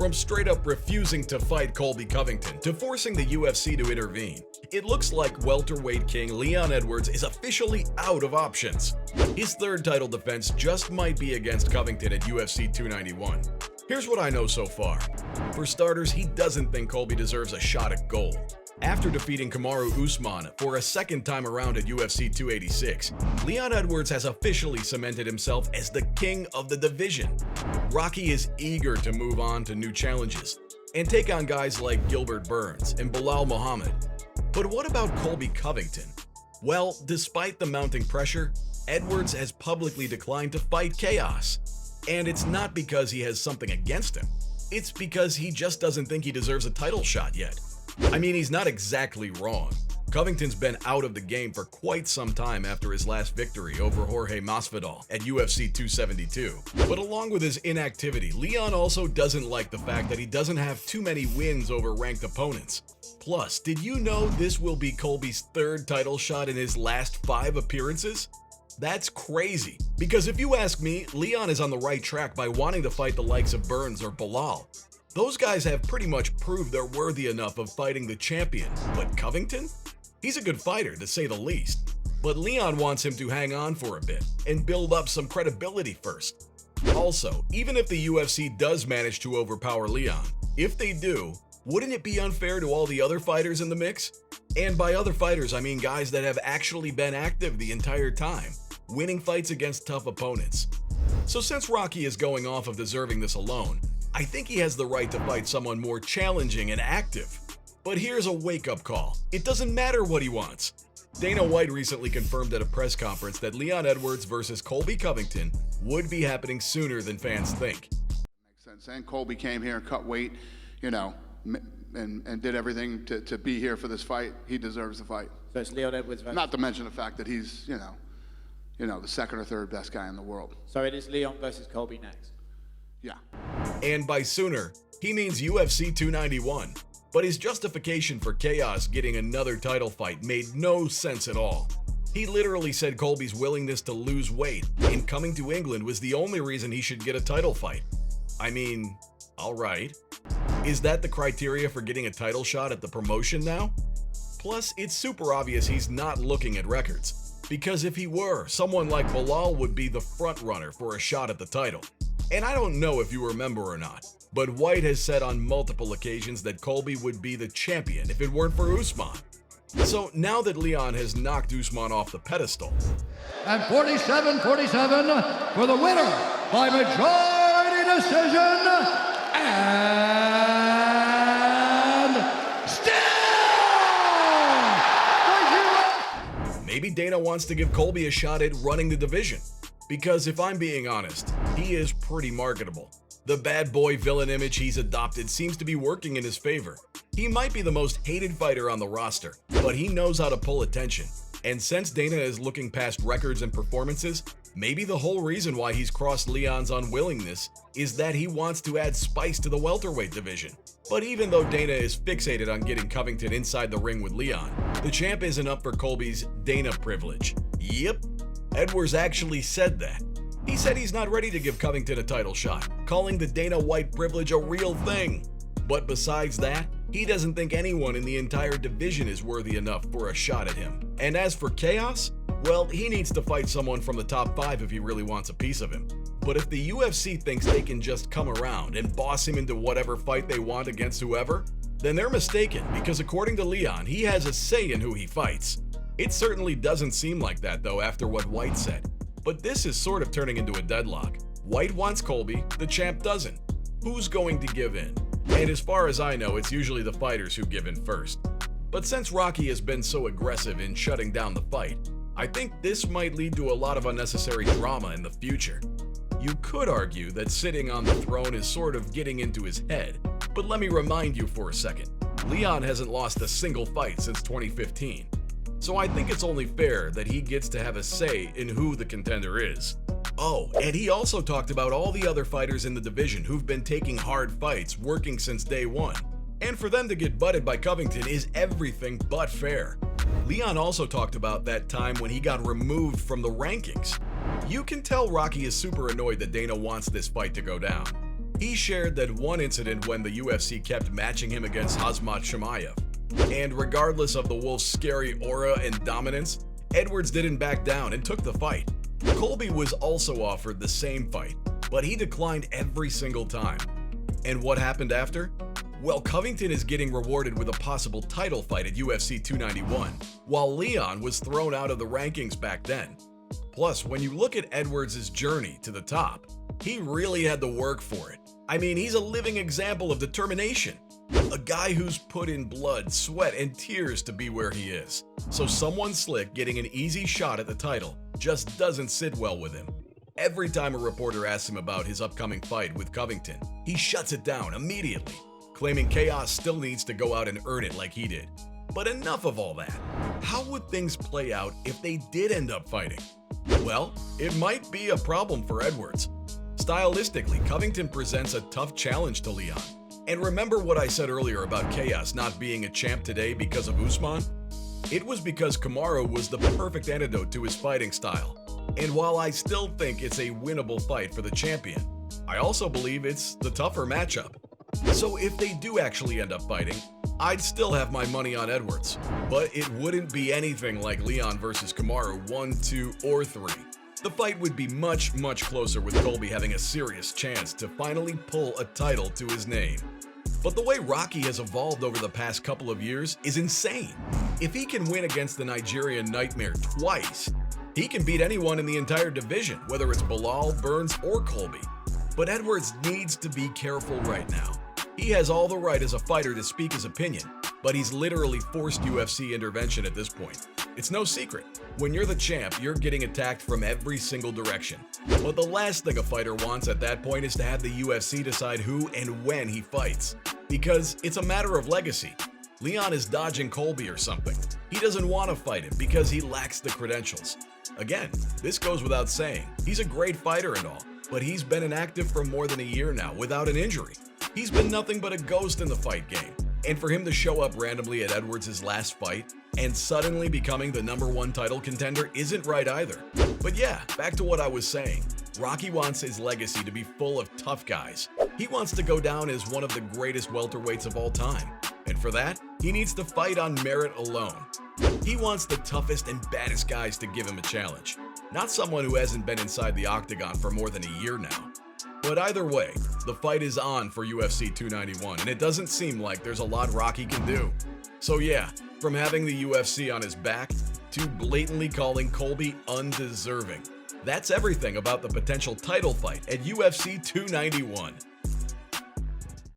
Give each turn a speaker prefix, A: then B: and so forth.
A: From straight up refusing to fight Colby Covington to forcing the UFC to intervene, it looks like welterweight king Leon Edwards is officially out of options. His third title defense just might be against Covington at UFC 291. Here's what I know so far. For starters, he doesn't think Colby deserves a shot at gold. After defeating Kamaru Usman for a second time around at UFC 286, Leon Edwards has officially cemented himself as the king of the division. Rocky is eager to move on to new challenges and take on guys like Gilbert Burns and Belal Muhammad. But what about Colby Covington? Well, despite the mounting pressure, Edwards has publicly declined to fight Chaos. And it's not because he has something against him. It's because he just doesn't think he deserves a title shot yet. I mean, he's not exactly wrong. Covington's been out of the game for quite some time after his last victory over Jorge Masvidal at UFC 272. But along with his inactivity, Leon also doesn't like the fact that he doesn't have too many wins over ranked opponents. Plus, did you know this will be Colby's third title shot in his last 5 appearances? That's crazy, because if you ask me, Leon is on the right track by wanting to fight the likes of Burns or Belal. Those guys have pretty much proved they're worthy enough of fighting the champion, but Covington? He's a good fighter, to say the least. But Leon wants him to hang on for a bit and build up some credibility first. Also, even if the UFC does manage to overpower Leon, if they do, wouldn't it be unfair to all the other fighters in the mix? And by other fighters, I mean guys that have actually been active the entire time, winning fights against tough opponents. So since Rocky is going off of deserving this alone, I think he has the right to fight someone more challenging and active. But here's a wake-up call. It doesn't matter what he wants. Dana White recently confirmed at a press conference that Leon Edwards versus Colby Covington would be happening sooner than fans think.
B: Makes sense. And Colby came here and cut weight, and did everything to be here for this fight. He deserves the fight.
C: So it's Leon Edwards versus...
B: Not to mention the fact that he's, the second or third best guy in the world.
C: So it is Leon versus Colby next?
B: Yeah.
A: And by sooner, he means UFC 291. But his justification for Chaos getting another title fight made no sense at all. He literally said Colby's willingness to lose weight and coming to England was the only reason he should get a title fight. I mean, alright. Is that the criteria for getting a title shot at the promotion now? Plus, it's super obvious he's not looking at records. Because if he were, someone like Belal would be the front runner for a shot at the title. And I don't know if you remember or not, but White has said on multiple occasions that Colby would be the champion if it weren't for Usman. So now that Leon has knocked Usman off the pedestal,
D: and 47-47 for the winner by majority decision, and still
A: maybe Dana wants to give Colby a shot at running the division. Because if I'm being honest, he is pretty marketable. The bad boy villain image he's adopted seems to be working in his favor. He might be the most hated fighter on the roster, but he knows how to pull attention. And since Dana is looking past records and performances, maybe the whole reason why he's crossed Leon's unwillingness is that he wants to add spice to the welterweight division. But even though Dana is fixated on getting Covington inside the ring with Leon, the champ isn't up for Colby's Dana privilege. Yep. Edwards actually said that. He said he's not ready to give Covington a title shot, calling the Dana White privilege a real thing. But besides that, he doesn't think anyone in the entire division is worthy enough for a shot at him. And as for Chaos, well, he needs to fight someone from the top 5 if he really wants a piece of him. But if the UFC thinks they can just come around and boss him into whatever fight they want against whoever, then they're mistaken, because according to Leon, he has a say in who he fights. It certainly doesn't seem like that though after what White said. But this is sort of turning into a deadlock. White wants Colby, the champ doesn't. Who's going to give in? And as far as I know, it's usually the fighters who give in first. But since Rocky has been so aggressive in shutting down the fight, I think this might lead to a lot of unnecessary drama in the future. You could argue that sitting on the throne is sort of getting into his head, but let me remind you for a second. Leon hasn't lost a single fight since 2015. So I think it's only fair that he gets to have a say in who the contender is. Oh, and he also talked about all the other fighters in the division who've been taking hard fights, working since day one. And for them to get butted by Covington is everything but fair. Leon also talked about that time when he got removed from the rankings. You can tell Rocky is super annoyed that Dana wants this fight to go down. He shared that one incident when the UFC kept matching him against Khamzat Chimaev. And regardless of the Wolf's scary aura and dominance, Edwards didn't back down and took the fight. Colby was also offered the same fight, but he declined every single time. And what happened after? Well, Covington is getting rewarded with a possible title fight at UFC 291, while Leon was thrown out of the rankings back then. Plus, when you look at Edwards' journey to the top, he really had to work for it. I mean, he's a living example of determination. A guy who's put in blood, sweat, and tears to be where he is. So someone slick getting an easy shot at the title just doesn't sit well with him. Every time a reporter asks him about his upcoming fight with Covington, he shuts it down immediately, claiming Chaos still needs to go out and earn it like he did. But enough of all that. How would things play out if they did end up fighting? Well, it might be a problem for Edwards. Stylistically, Covington presents a tough challenge to Leon. And remember what I said earlier about Chaos not being a champ today because of Usman? It was because Kamaru was the perfect antidote to his fighting style. And while I still think it's a winnable fight for the champion, I also believe it's the tougher matchup. So if they do actually end up fighting, I'd still have my money on Edwards. But it wouldn't be anything like Leon versus Kamaru 1, 2, or 3. The fight would be much closer with Colby having a serious chance to finally pull a title to his name. But the way Rocky has evolved over the past couple of years is insane. If he can win against the Nigerian Nightmare twice, he can beat anyone in the entire division, whether it's Bilal, Burns, or Colby. But Edwards needs to be careful right now. He has all the right as a fighter to speak his opinion, but he's literally forced UFC intervention at this point. It's no secret. When you're the champ, you're getting attacked from every single direction. But the last thing a fighter wants at that point is to have the UFC decide who and when he fights. Because it's a matter of legacy. Leon is dodging Colby or something. He doesn't want to fight him because he lacks the credentials. Again, this goes without saying. He's a great fighter and all, but he's been inactive for more than a year now without an injury. He's been nothing but a ghost in the fight game. And for him to show up randomly at Edwards' last fight and suddenly becoming the #1 title contender isn't right either. But yeah, back to what I was saying. Rocky wants his legacy to be full of tough guys. He wants to go down as one of the greatest welterweights of all time. And for that, he needs to fight on merit alone. He wants the toughest and baddest guys to give him a challenge, not someone who hasn't been inside the octagon for more than a year now. But either way, the fight is on for UFC 291, and it doesn't seem like there's a lot Rocky can do. So yeah, from having the UFC on his back to blatantly calling Colby undeserving. That's everything about the potential title fight at UFC 291.